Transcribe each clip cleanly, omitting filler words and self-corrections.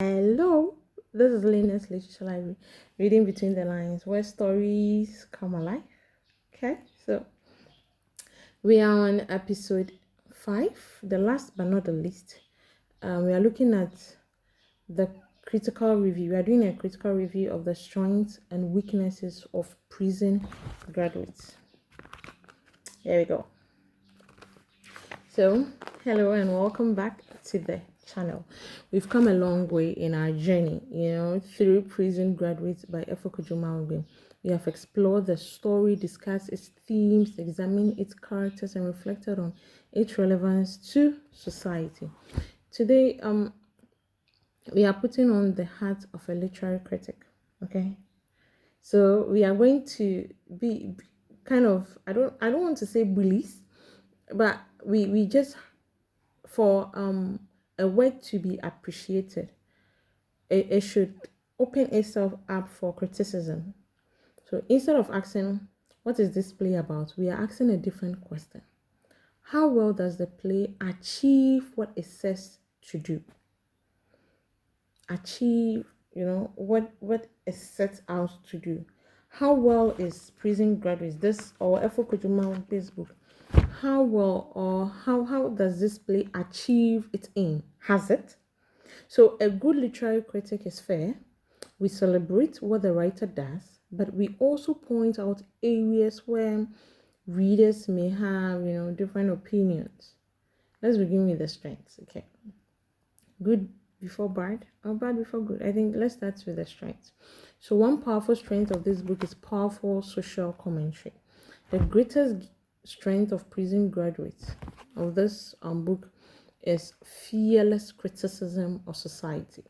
Hello, this is Lena's Literature Library, reading between the lines where stories come alive. Okay, so we are on episode 5, the last but not the least. We are looking at the critical review. We are doing a critical review of the strengths and weaknesses of prison graduates. Here we go. So, hello and welcome back to the channel. We've come a long way in our journey, through Prison Graduates by Mawugbe. We have explored the story, discussed its themes, examined its characters, and reflected on its relevance to society. Today, we are putting on the hat of a literary critic. Okay, so we are going to be kind of I don't want to say bullies, but we just for a work to be appreciated, it should open itself up for criticism. So instead of asking what is this play about, we are asking a different question. How well does the play achieve what it says to do? Achieve, what it sets out to do. How well is Prison Graduates, this or Efo Kojuma's book, how well or how does this play achieve its aim? Has it? So a good literary critic is fair. We celebrate what the writer does, but we also point out areas where readers may have, different opinions. Let's begin with the strengths. Okay. Good before bad or bad before good. I think let's start with the strengths. So one powerful strength of this book is powerful social commentary. The greatest strength of Prison Graduates of this book is fearless criticism of society.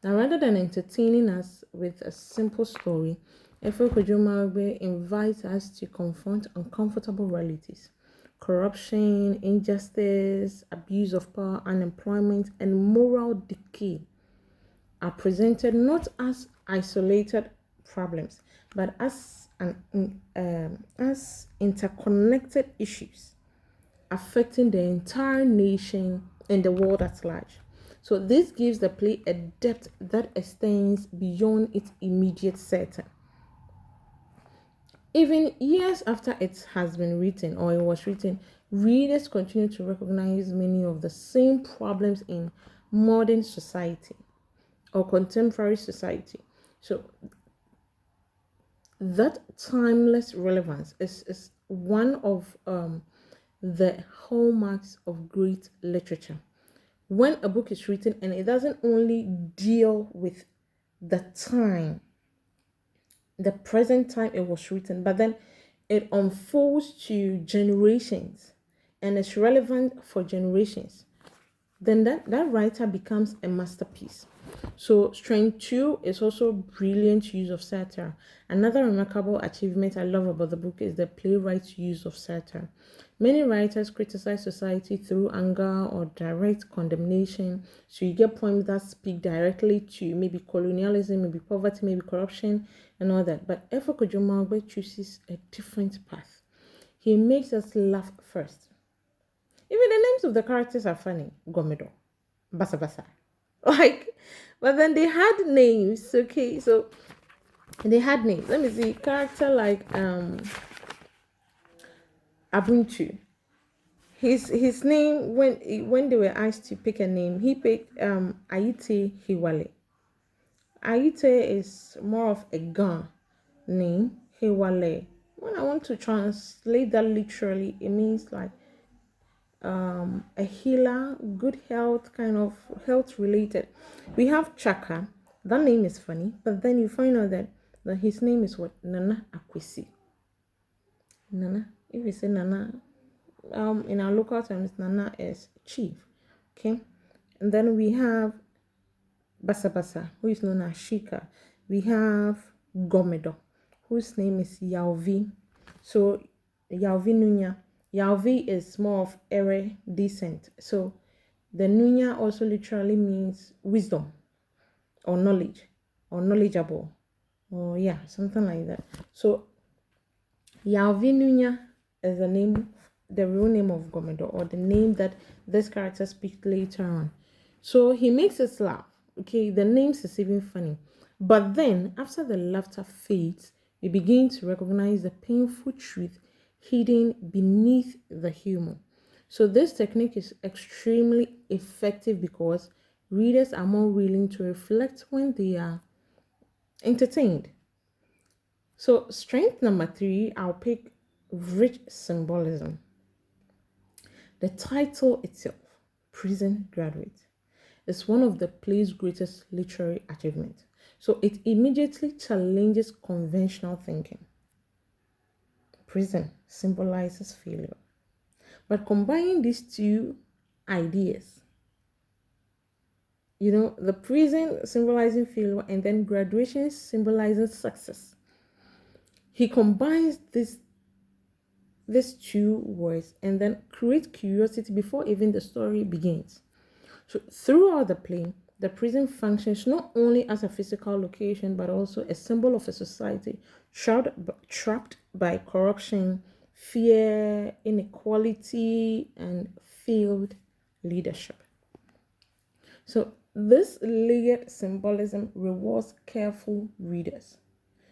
Now, rather than entertaining us with a simple story, Efo Mawugbe invites us to confront uncomfortable realities. Corruption, injustice, abuse of power, unemployment, and moral decay are presented not as isolated problems, but as interconnected issues affecting the entire nation and the world at large. So this gives the play a depth that extends beyond its immediate setting. Even years after it has been written or it was written, readers continue to recognize many of the same problems in modern society or contemporary society. So that timeless relevance is one of the hallmarks of great literature. When a book is written and it doesn't only deal with the time, the present time it was written, but then it unfolds to generations and is relevant for generations, then that writer becomes a masterpiece. So strength 2 is also brilliant use of satire. Another remarkable achievement I love about the book is the playwright's use of satire. Many writers criticize society through anger or direct condemnation. So you get poems that speak directly to maybe colonialism, maybe poverty, maybe corruption, and all that. But Efo Mawugbe chooses a different path. He makes us laugh first. Even the names of the characters are funny. Gomedo, Basa Basa. But then they had names, okay? So they had names. Let me see. Character like Abunchu. His name, when they were asked to pick a name, he picked Aite Hiwale. Aite is more of a Ga name. Hiwale. When I want to translate that literally, it means like a healer, good health, kind of health related. We have Chaka. That name is funny, but then you find out that his name is what? Nana Akwesi. Nana. If you say Nana, in our local terms, Nana is chief. Okay, and then we have Basa Basa, who is known as Shika. We have Gomedo, whose name is Yauvi. So Yauvi Nunya. Yauvi is more of Ere descent. So the Nunya also literally means wisdom or knowledge or knowledgeable or something like that. So Yauvi Nunya is the real name of Gomedo, or the name that this character speaks later on. So he makes us laugh. Okay, the names is even funny. But then, after the laughter fades, we begin to recognize the painful truth hidden beneath the humor. So, this technique is extremely effective because readers are more willing to reflect when they are entertained. So, strength number three, I'll pick rich symbolism. The title itself, Prison Graduate, is one of the play's greatest literary achievements. So it immediately challenges conventional thinking. Prison symbolizes failure. But combining these two ideas, the prison symbolizing failure and then graduation symbolizing success, he combines these two words and then creates curiosity before even the story begins. So throughout the play, the prison functions not only as a physical location but also a symbol of a society trapped by corruption, fear, inequality, and failed leadership. So this layered symbolism rewards careful readers.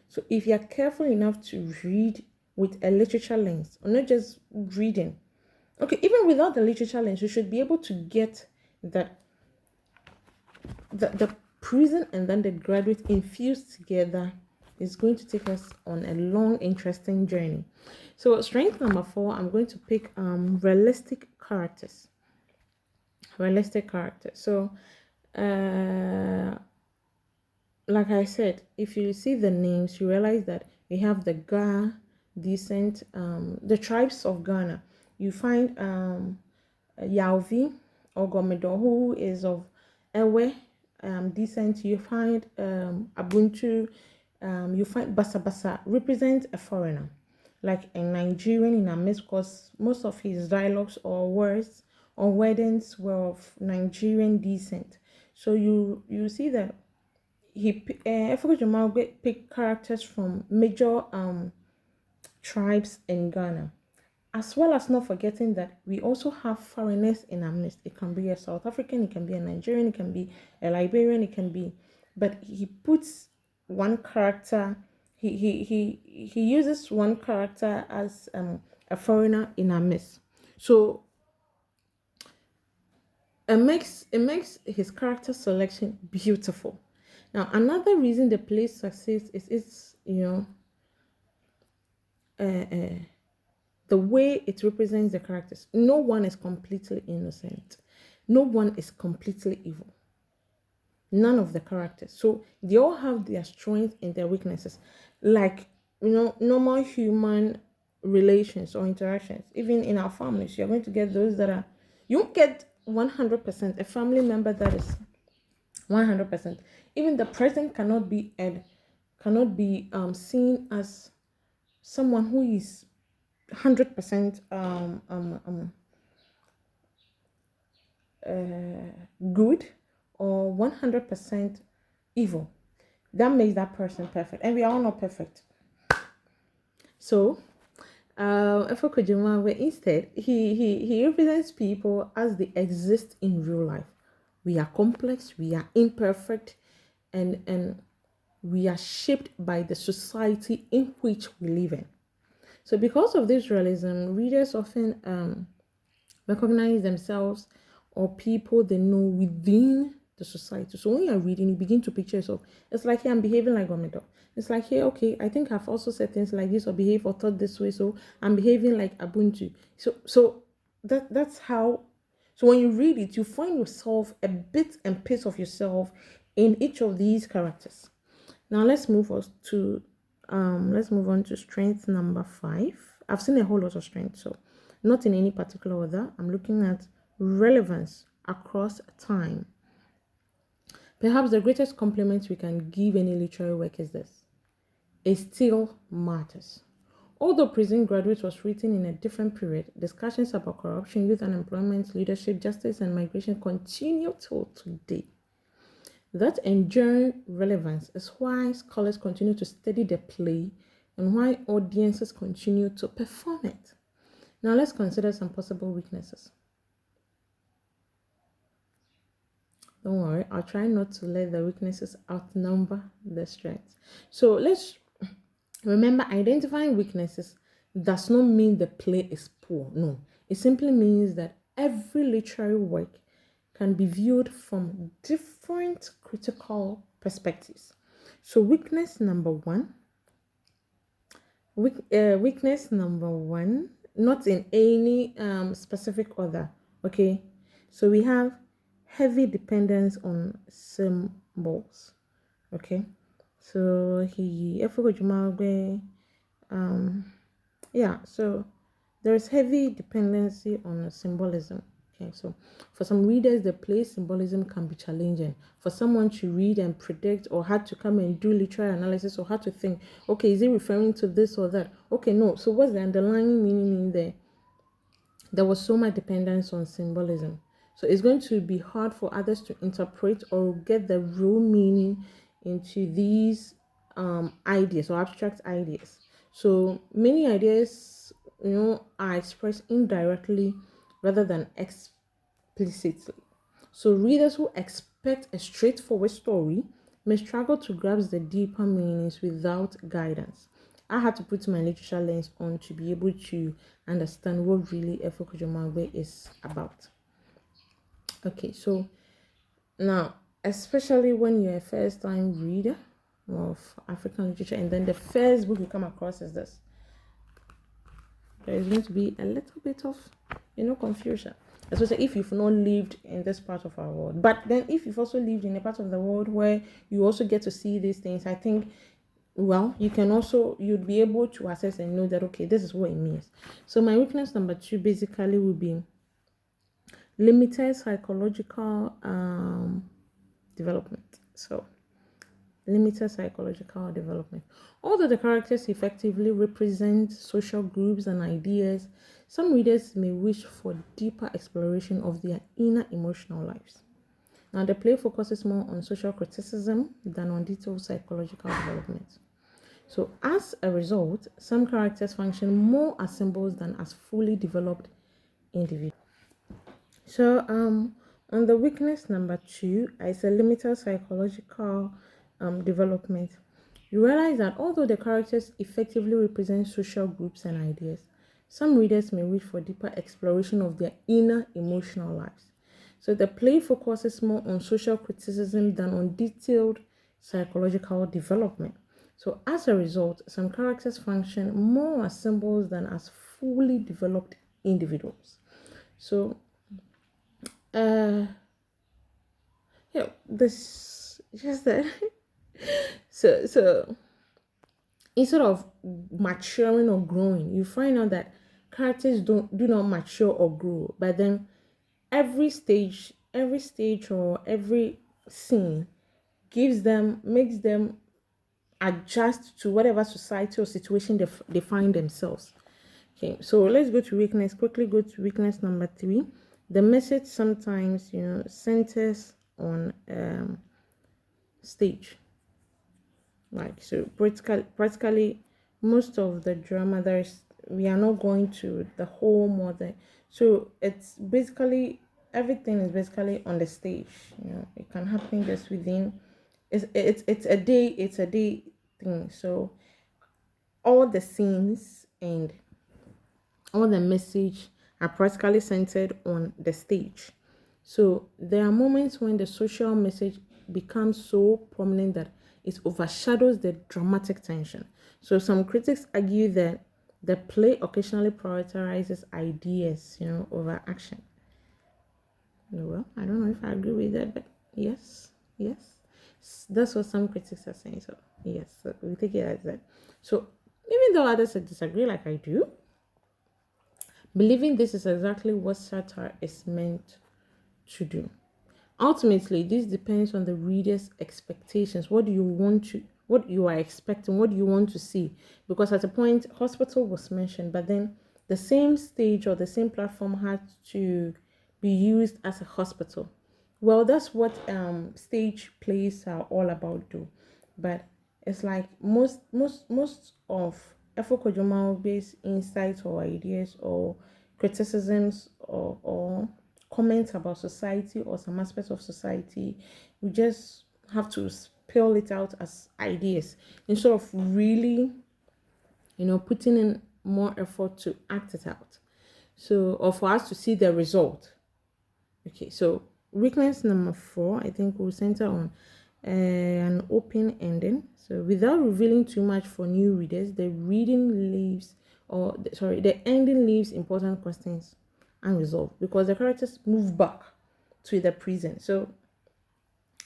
So if you're careful enough to read with a literature lens, or not just reading, okay, even without the literature lens, you should be able to get that the prison and then the graduate infused together is going to take us on a long, interesting journey. So, strength number four, I'm going to pick realistic characters. Realistic characters. So, like I said, if you see the names, you realize that we have the Ga descent, the tribes of Ghana. You find Yauvi or Gomedo, who is of Ewe descent. You find Abuntu, you find Basa Basa represents a foreigner, like a Nigerian in our midst, because most of his dialogues or words or weddings were of Nigerian descent. So you see that Mawugbe picked characters from major tribes in Ghana, as well as not forgetting that we also have foreigners in our midst. It can be a South African, it can be a Nigerian, it can be a Liberian, it can be, but he puts one character. He uses one character as a foreigner in our midst. So it makes his character selection beautiful. Now, another reason the play succeeds is its the way it represents the characters. No one is completely innocent. No one is completely evil. None of the characters. So they all have their strengths and their weaknesses. Like, normal human relations or interactions. Even in our families, you're going to get those that are, you won't get 100%, a family member that is 100%. Even the president cannot be seen as someone who is 100% good or 100% evil. That makes that person perfect, and we are all not perfect. So Efo Kojumawe, instead, he represents people as they exist in real life. We are complex, we are imperfect, and we are shaped by the society in which we live in. So because of this realism, readers often recognize themselves or people they know within the society. So when you're reading, you begin to picture yourself. It's like, hey, I'm behaving like Gomedo. It's like, hey, okay, I think I've also said things like this or behave or thought this way, so I'm behaving like Ubuntu. So that's how. So when you read it, you find yourself a bit and piece of yourself in each of these characters. Now let's move on to strength number 5. I've seen a whole lot of strength, so not in any particular order. I'm looking at relevance across time. Perhaps the greatest compliment we can give any literary work is this: it still matters. Although Prison Graduate was written in a different period, discussions about corruption, youth unemployment, leadership, justice, and migration continue till today. That enduring relevance is why scholars continue to study the play and why audiences continue to perform it. Now let's consider some possible weaknesses. Don't worry, I'll try not to let the weaknesses outnumber the strengths. So let's remember, identifying weaknesses does not mean the play is poor. No, it simply means that every literary work can be viewed from different critical perspectives. So, weakness number one, not in any specific order. Okay, so we have heavy dependence on symbols. Okay, so yeah, so there's heavy dependency on symbolism. Okay, so for some readers, the play symbolism can be challenging. For someone to read and predict, or had to come and do literary analysis, or had to think, okay, is it referring to this or that? Okay, no. So what's the underlying meaning in there? There was so much dependence on symbolism. So it's going to be hard for others to interpret or get the real meaning into these ideas or abstract ideas. So many ideas, are expressed indirectly rather than explicitly. So readers who expect a straightforward story may struggle to grasp the deeper meanings without guidance. I had to put my literature lens on to be able to understand what really Mawugbe is about. Okay, so now, especially when you're a first time reader of African literature, and then the first book you come across is this, there is going to be a little bit of confusion, especially if you've not lived in this part of our world. But then if you've also lived in a part of the world where you also get to see these things, I think, well, you'd be able to assess and know that, okay, this is what it means. So my weakness number 2 basically will be limited psychological development. So limited psychological development. Although the characters effectively represent social groups and ideas, some readers may wish for deeper exploration of their inner emotional lives. Now, the play focuses more on social criticism than on detailed psychological development. So, as a result, some characters function more as symbols than as fully developed individuals. So, on the weakness number 2, I say limited psychological development. You realize that although the characters effectively represent social groups and ideas, some readers may wish for deeper exploration of their inner emotional lives. So the play focuses more on social criticism than on detailed psychological development. So as a result, some characters function more as symbols than as fully developed individuals. So this just that so instead of maturing or growing, you find out that characters do not mature or grow, but then every stage or every scene makes them adjust to whatever society or situation they find themselves. Okay, so let's go to weakness. Quickly go to weakness number 3. The message sometimes, centers on stage. Like, so practically most of the drama, we are not going to the home or the, so it's basically everything is basically on the stage. It can happen just within, it's a day thing. So all the scenes and all the message are practically centered on the stage. So there are moments when the social message becomes so prominent that it overshadows the dramatic tension. So some critics argue that the play occasionally prioritizes ideas, over action. Well, I don't know if I agree with that, but yes, that's what some critics are saying. So yes, so we take it as that. So even though others disagree, like I do, believing this is exactly what satire is meant to do. Ultimately, this depends on the reader's expectations. What you are expecting, what do you want to see? Because at a point, hospital was mentioned, but then the same stage or the same platform had to be used as a hospital. Well, that's what stage plays are all about, though. But it's like most of Efo Kojomao's insights or ideas or criticisms or comments about society or some aspects of society. We just have to spell it out as ideas instead of really, putting in more effort to act it out. So, or for us to see the result. Okay, so weakness number 4, I think we'll center on an open ending. So, without revealing too much for new readers, the ending leaves important questions unresolved because the characters move back to the prison. So,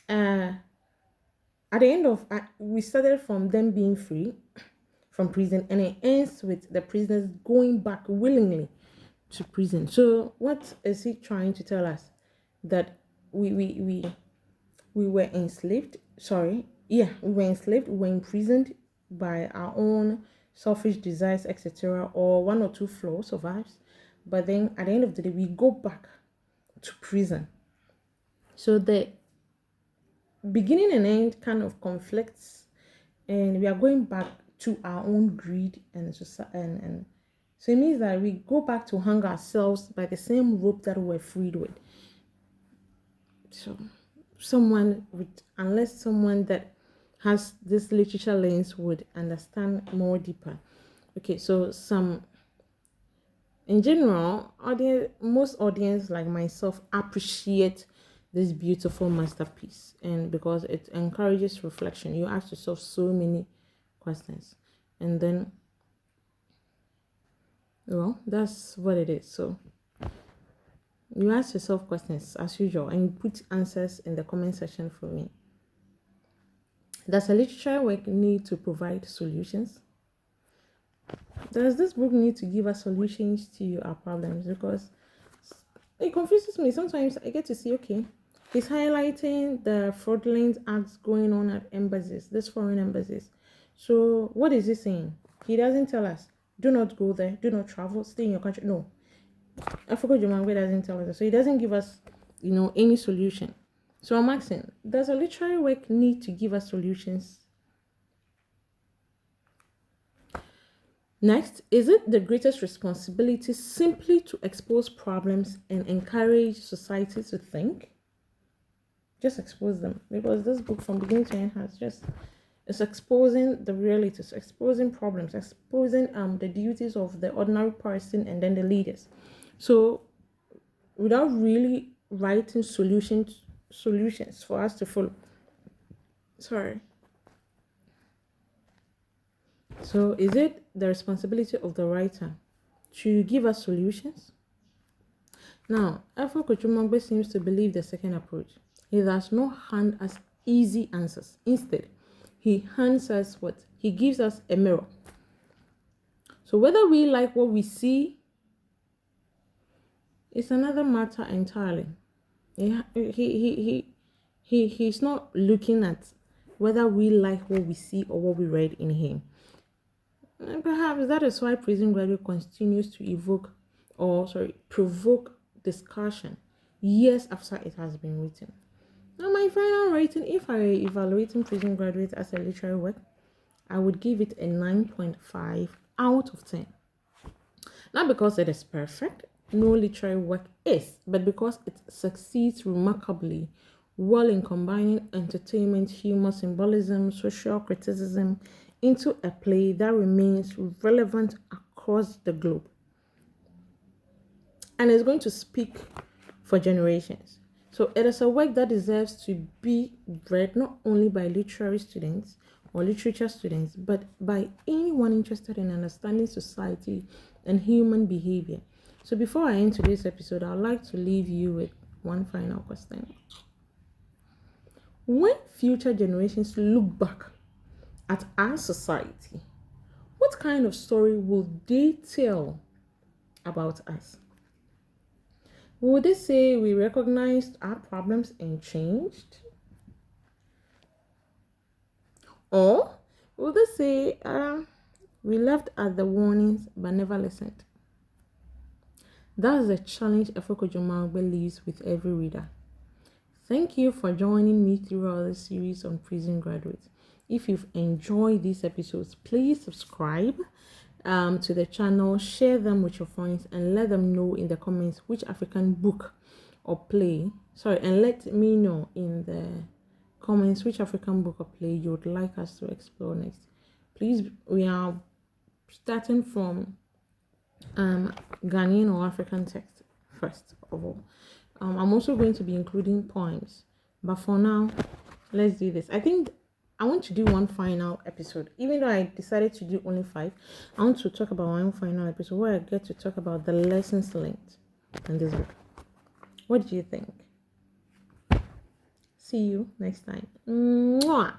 at the end of, we started from them being free from prison, and it ends with the prisoners going back willingly to prison. So what is he trying to tell us? That we were enslaved. We were enslaved. We were imprisoned by our own selfish desires, etc., or one or two flaws of ours. But then at the end of the day, we go back to prison. So the beginning and end kind of conflicts, and we are going back to our own greed and society, and so it means that we go back to hang ourselves by the same rope that we were freed with. So unless someone that has this literature lens would understand more deeper. Okay, so in general, most audience like myself appreciate this beautiful masterpiece, and because it encourages reflection. You ask yourself so many questions, and then, well, that's what it is. So you ask yourself questions as usual, and you put answers in the comment section for me. Does a literary work need to provide solutions? Does this book need to give us solutions to our problems? Because it confuses me. Sometimes I get to see, okay, he's highlighting the fraudulent acts going on at embassies, these foreign embassies. So what is he saying? He doesn't tell us, do not go there, do not travel, stay in your country. No. Mawugbe doesn't tell us. So he doesn't give us, any solution. So I'm asking, does a literary work need to give us solutions? Next, is it the greatest responsibility simply to expose problems and encourage society to think? Just expose them, because this book from beginning to end it's exposing the realities, exposing problems, exposing the duties of the ordinary person and then the leaders. So without really writing solutions for us to follow. So is it the responsibility of the writer to give us solutions? Now, Mawugbe seems to believe the second approach. He does not hand us easy answers. Instead, he hands us what? He gives us a mirror. So whether we like what we see is another matter entirely. He's not looking at whether we like what we see or what we read in him. And perhaps that is why Prison Graduate continues to provoke discussion years after it has been written. Now, my final rating, if I evaluating Prison Graduate as a literary work, I would give it a 9.5 out of 10. Not because it is perfect, no literary work is, but because it succeeds remarkably well in combining entertainment, humor, symbolism, social criticism into a play that remains relevant across the globe and is going to speak for generations. So it is a work that deserves to be read not only by literary students or literature students, but by anyone interested in understanding society and human behavior. So before I end today's episode, I'd like to leave you with one final question. When future generations look back at our society, what kind of story will they tell about us? Will they say we recognized our problems and changed? Or will they say we laughed at the warnings but never listened? That's the challenge Mawugbe leaves with every reader. Thank you for joining me throughout the series on Prison Graduates. If you've enjoyed these episodes, please subscribe to the channel, share them with your friends, and let them know in the comments which African book or play, and let me know in the comments which African book or play you would like us to explore next. Please, we are starting from Ghanaian or African text first of all. I'm also going to be including poems, but for now, let's do this. I think I want to do one final episode, even though I decided to do only 5. I want to talk about one final episode where I get to talk about the lessons learned in this book. What do you think? See you next time. Mwah!